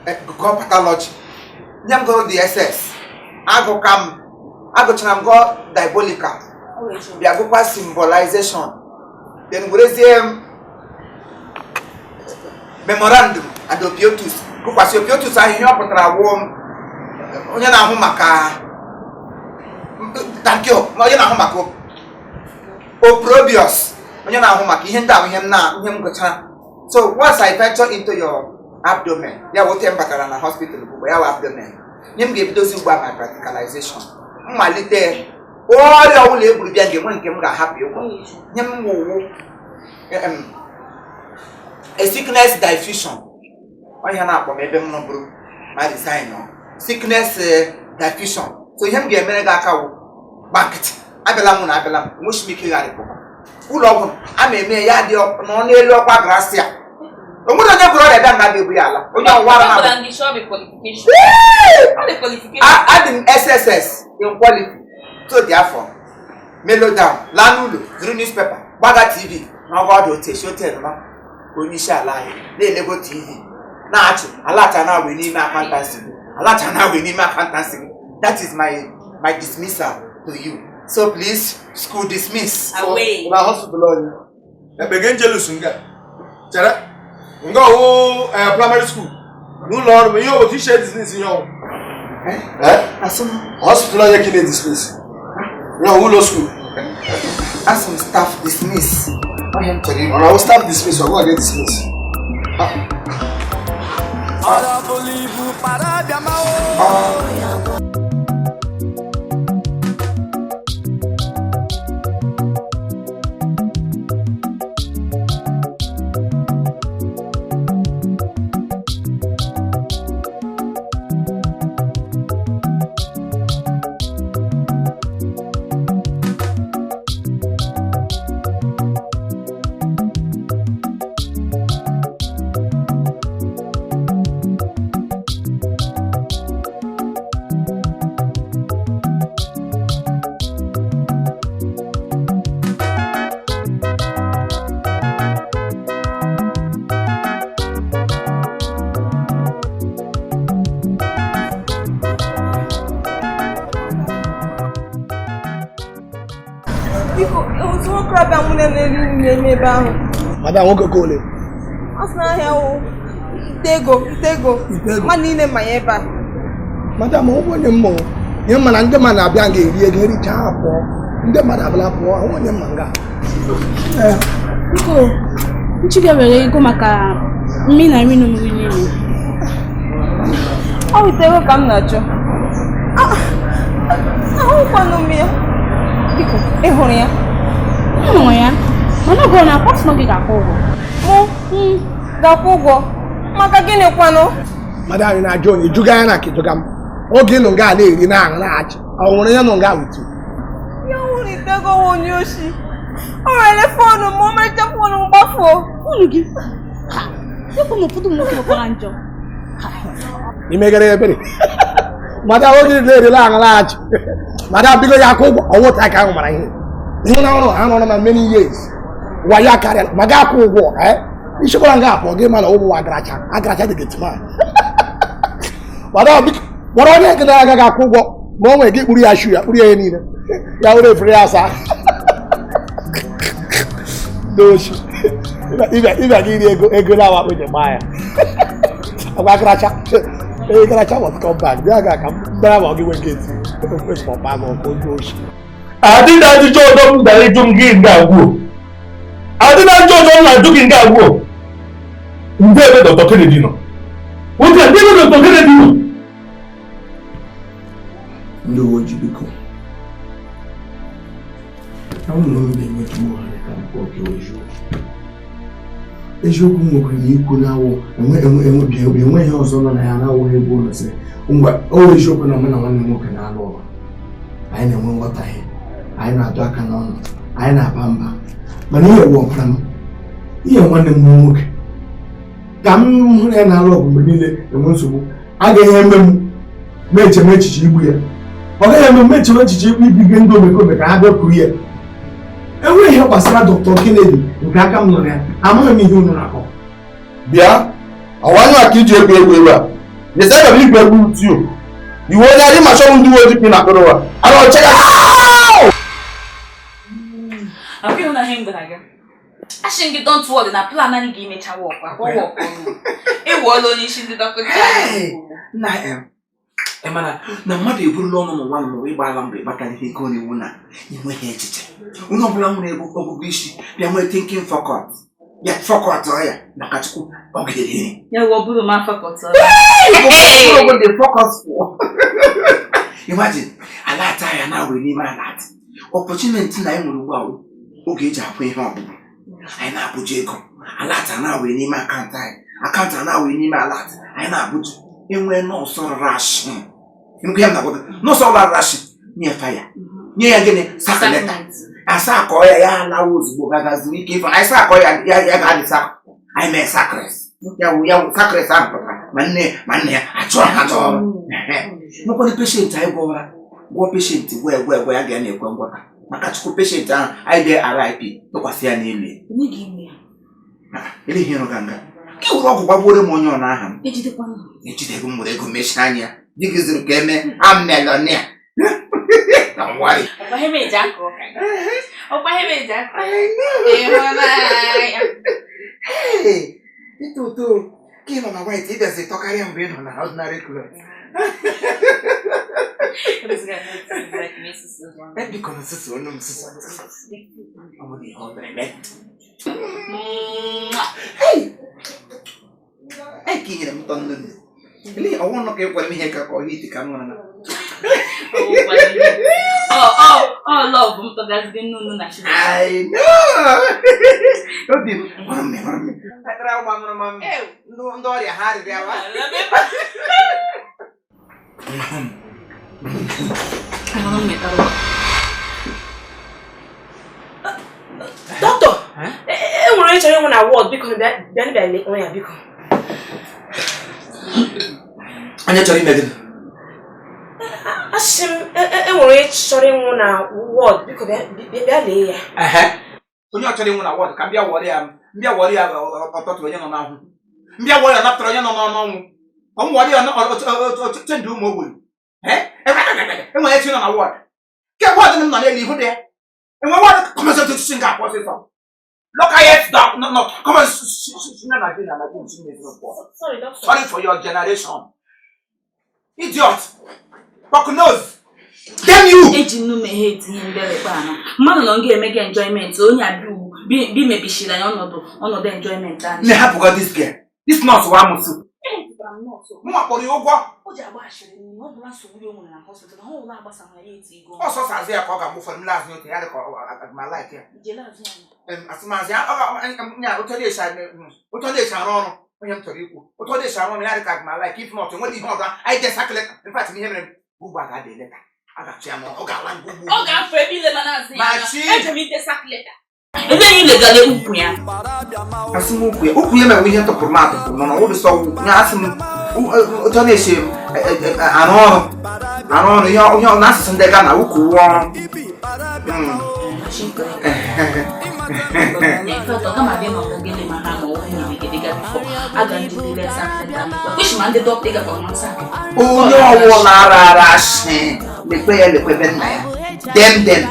pathology, I'm going to the SS, I go come, I go to go diabolical, we are go symbolization, then we raise memorandum and opiotus. Because your beauty are in your warm. Oyana Humaka. Thank you. Oyana Humako. Oprobius. Oyana Humaki. Henda him now. So once I venture into your abdomen, there will temper in a hospital. Where our abdomen. Him give those who buy my practicalization. My little. All your only will be a one came happy. Him a sickness diffusion. I have my design. Sickness diffusion. So him get me bucket. I belong, mush me kill. Who love I may yard your no nearly gracia. The woman never read that baby. Adding SSS in quality. So therefore, mellow down, Lanulu, through newspaper, Baga TV, now God will take your tell. Onisha lie, they never TV. Now, a lot now we need my accountancy. A lot now we need my accountancy. That is my dismissal to you. So please, school dismiss. Away. So, hospital. I begin jealous. Chara, go primary school. No Lord, me you teach this in your. Hospital you can dismiss. No, who law school? As some staff dismiss. I will start dismiss. I will get dismiss. Madam, won't go there. Madam, open your mouth. Young man and the man are young, you're getting sharp. The man have lap, I want your manga. Go maka me na me no me. Oh, we take come na cho. Quando me. Biko, e horia. No ya. Mana go na pass no ga ko go. Ga ko go. Maka gini kwano. Madam na John, you ga na ki jogam. Oge no ga na eri na na achi. Awon ya no ga witu. Ya uri tego wonyoshi. Ọ̀rẹ́ fóònù mo mẹ́jọ fóònù mo bá fò. Fóònù gí. Ṣé kò mọ̀ fóònù mo kí ọkọ̀ àjọ? Ní mẹ́gẹ́rẹ́ ẹgbẹ́rẹ́. Madam ó kìí lè láàrín láàájì. Madam bí kò yà kó ọwọ́ ta ká ọmọ yìí. Ìhun náà ọ̀nà ọ̀nà many years. Wà yà kárí ẹ̀ màgá kó wọ̀ ẹ́. Iṣẹ́ kọ́ra ń gà pọ̀ gé máa lọ ó wọ agaracha. Agaracha dìgẹ̀ tì máa. Madam bí wọ́n ní ẹ̀kẹ́ náà gà kó wọ̀ mọ́ wọn ègé kúrú yà ṣù yà kúrú yà yẹn nìyẹn. Yà wọ́n lè fìrí àṣà. Doshi. Iba gini ego na wa kwenye maya. Agba kracha. Kracha was come back. Bia ga kam bra wa gi wengeti. Fresh for bag of doshi. Adi na di jo do da le jungi ngawo. Adi na jo do na jungi ngawo. Nde be Dr. Kennedy no. O ti ade be Dr. Kennedy no. Ndo woji biko. Awu no me me tumo. Eziokwu nwere n'ikwu na-awụ enwe ihe ọzọ nọ na ya na-awụ ebe ụlọ sị ngwa o eziokwu na mụ na nwanne nwoke na-alụ ọgụ anyị na-enwe nghọtahie anyị na-atụ aka n'ọnụ anyị na-aba mba mana ihe wọpụtara m ihe nwanne m nwoke ka m hụrụ ya na-alụ ọgụ mgbe niile enwe nsogbu agaghị eme m meche m echiche igbu ya ọ gaghị eme m meche m echiche ibiga ndị omekome ka ha bịakwuru ya enweghị ihe gbasara Dr. Kennedy nke aka m nọ ya amaghị m ihe unu na-akọ Bịa, ọwanye aka iji egwu ebe a. Yesa ga m igwe egwu utu. Iwe onye anyị ma chọrọ ndị uwe ojii na akpụrụ wa. Ara ọcha ga. Akwi una hengo na ga. Ashin gi don't worry na plan ani gi mecha work. Akwa work onu. E wo lo ni shi ndi dokota. Na Emana na mmadụ eburula ọnụ n'ụwa n'ụwa ịgbala mbọ ịkpata ihe ego n'iwu na inweghị echiche. Onye ọbụla nwere ọgụgụ isi bịa nwee thinking focus. Ya focus ya na Kachukwu ọ ga-eri. Ya wo buru ma focus. The focus for. Imagine alata ya na we n'ime alata. Opportunity na enwere ugbu a oge eji apụ ihe ọbụla. Anyị na-abụja ego. Alata na we n'ime akaụntụ anyị. Akaụntụ na we n'ime alata. Anyị na-abụja enwe nọọsụ rashi. Nke ya na-agwa nọọsụ ọla rashi nye faya. Nye ya gịnị sakaleta. Asa akọ ya alawo ozugbo gagazi ike ife. Anyị sa akọ ya ga-adị sa. Anyị mee sakres. Ya sakres ahụ pụtara ma nne ya achọrọ ha n'ọrụ. Nwekwara peshenti anyị gwọọ peshenti gwa ya ga na-ekwe ngwọta. Maka Chukwu peshenti ahụ anyị dị RIP tụkwasị ya n'elu ya. Ele ihe nụga nga. Ke wụrụ ọgwụ gbagbuore m onye ọ na aha m. Ejidego m were ego mechie anya. Digiziri ka eme amelonia. Don't worry. Hey, ito. Kino na white ida se tokaria mbe no na ordinary clothes. Maybe kono sisi ono msisi. Amoni hodre met. Hey. Hey, kini mtondo. Ili awono ke kwa mihe ka ko hiti kamona na. Oh, love, mto gazdi nunu na shi. I know. Obi, mami. Atrao mami. Ndo ori hari dia wa. Ano me taro. Doctor, nwere chọrọ ịnwe na ward biko bịa le onwe ya biko. Anya chọrọ ime gịnị? Ashim enwere chọrọ ịnwe na ward biko bịa lee ya. Onye chọrọ ịnwe na ward ka mbịa wọrị ya ọtọtụ onye nọ n'ahụ. Mbịa wọrị ya napụtara onye nọ n'ọnwụ. Ọmụ wọrị ya ọtụtụ ndị ụmụ ogbenye. Enwere chi nọ na ward. Ke ward nọ n'elu ihu dị ya. And when what come to Singapore, look at it, no, come on, sorry for your generation. Idiot. Fuck nose. Damn you! Eji no me hate him bele bana. Man no get make enjoyment. Onya be maybe she like ono the enjoyment. Ne have got this girl. This not one musu. Mo akori ogwo. O ja ba shire ni no bla so wi o mo na hospital. Na ho la gbasa na ye ti go. O so sa ze ko ga mo for last no te ya ko my life here. Je la zo. Asuma ze nya o to dey sha ron. Onye m tori ku. O to dey sha ron ya ka my life if not when the order I just calculate. In fact me here go back at the letter. Aga chiamo, oga wan go. Oga fe bi le manazi. Machi. Eje mi te sack letter. Ebe yin le gale ukwu ya. Asimu ukwu ya. Ukwu ya me we here to promote. No no, we so nya asimu o to dey shame. Aron yo na asị ndị ga na ukwu wo. Onye ọwụ na-arara asị lekwe be nna ya dem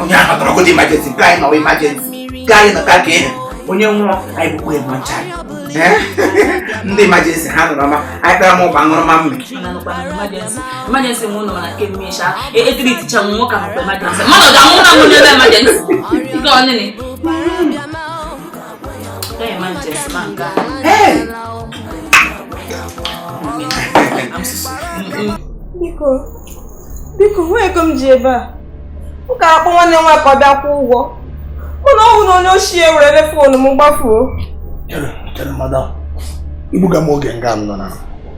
onye ahụ tọrọ godi emergency guy na emergency guy na ka ke onye nwụọ anyị bụkwa emancha ndị emergency ha nọrọ ma anyị kpara m ụba ṅụrụ ma mmiri emergency mụ nọ na kemesha etiri ticha m nwoke ahụ emergency mmadụ ga-amụ na nwunye ebe emergency ike ọnịnị emergency ma nga biko nwee ka m ji ebe a m ka akpọ nwanne nwa ka ọ bịa kwụ ụgwọ ụlọ ọhụụ na onye ochie werere foonu m gbafuo chere madam ibuga m oge nga m nọ na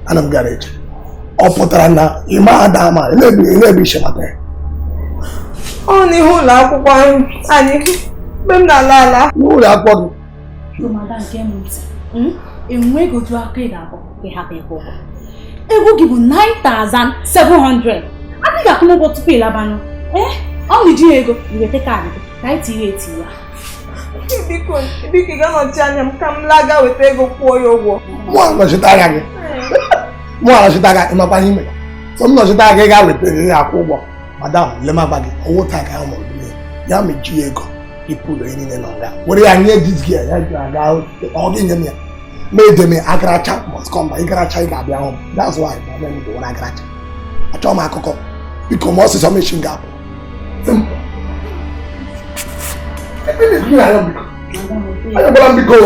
ana m gara eche ọ pụtara na ịma ada ama elebi ishe mata ya ọ n'ihu ụlọ akwụkwọ anyị mgbe m na-ala n'ụlọ akwụkwọ gị enweghị otu aka ị ga-akpọ ịhapụ ego ụgwọ ego gị bụ 9,700 adịghị akwụ n'ụgwọ tupu ịlabanụ ọ na-eji ego iweta kaadị gị ka anyị tinye eti ya biko ị ga-anọchi anya m ka m laga weta ego kwụọ ya ụgwọ mụ anọchite anya gị ịmakwa n'ime so m nọchite anya gị ga weta gị akwụ ụgwọ madam lemagba gị ọwụ taa ka ya ma ọdụle ya meji ego ịpụrụ onye niile nọ nga were ya nye dizgi ya ji aga ọ gị nye m ya ma edeme agaracha must come by agaracha ị ga-abịa hụ m that's why ma ọ bụ agaracha achọọ m akụkọ biko ma ọsịsọ mechi m ga-apụ ayọ̀bọ̀lá ń bí kó.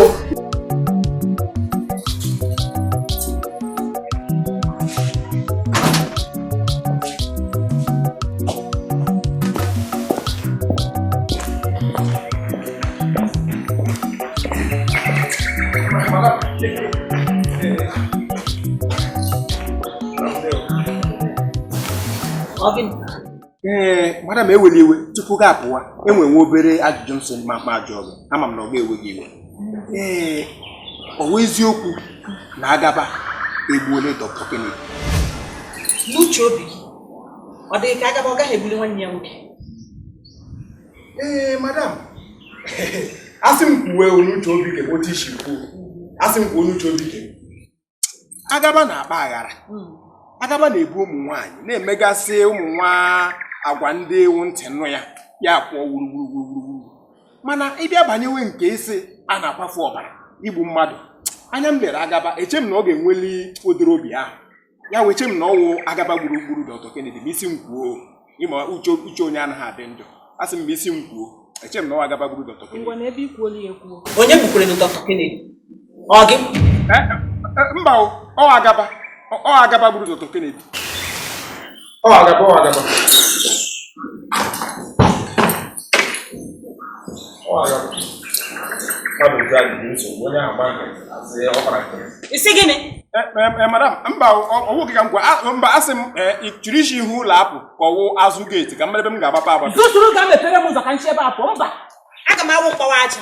Madam eweli iwe tupu ga apụwa enwe obere ajụjụ m sị ma ajụ ọgụ ama m na ọ ga-ewe gị iwe ọwa eziokwu na Agaba egbuole Dr. Kennedy n'uche obi gị ọ dịghị ka Agaba ọ gaghị egbuli nwanne ya nwoke madam asị m kwuwe n'uche obi gị otu isi kwuo asị m kwuo n'uche obi gị Agaba na-akpa aghara Agaba na-ebu ụmụ nwaanyị na-emegasị ụmụ nwa agwa ndị ewu ntị nụ ya kwụọ wuruwuruwuru mana ịbịa banyewe nke isi a na-akwafu ọbara igbu mmadụ anya m lere Agaba eche m na ọ ga-enweli odoro obi ahụ ya weche m na ọwụ Agaba gburugburu Dr. Kennedy ma isi m kwuo ịma uche onye anaghị adị njọ asị m ma isi m kwuo eche m na ọwụ Agaba gburu Dr. Kennedy onye gbukwere Dr. Kennedy ọ gị mba ọ Agaba gburu Dr. Kennedy ọ Agaba isi gịnị? Madam, mba ọwụ gị ka m gwa mba asị m chiri isi ihu ụlọ apụ ka ọwụ azụ geeti ka mmadụ ebe m ga-agbapa agbata zụsụrụ ga mepere m ụzọ ka nche ebe apụ mba aga m awụ mkpọwa aja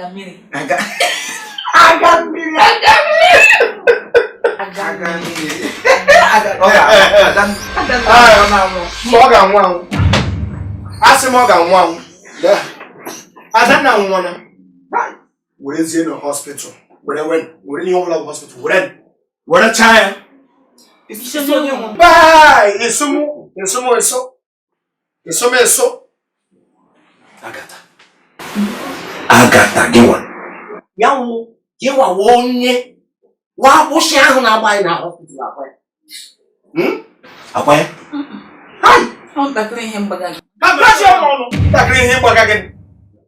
Agamiri. Agamiri. We're in a hospital. We're in your hospital. We're a child. It's so bye. It's so. Agatha, give one. Yawu, you are one ye. What was she on our by now? Away? Hi, I'm tackling him back. I'm not your mom. Tackling him back again.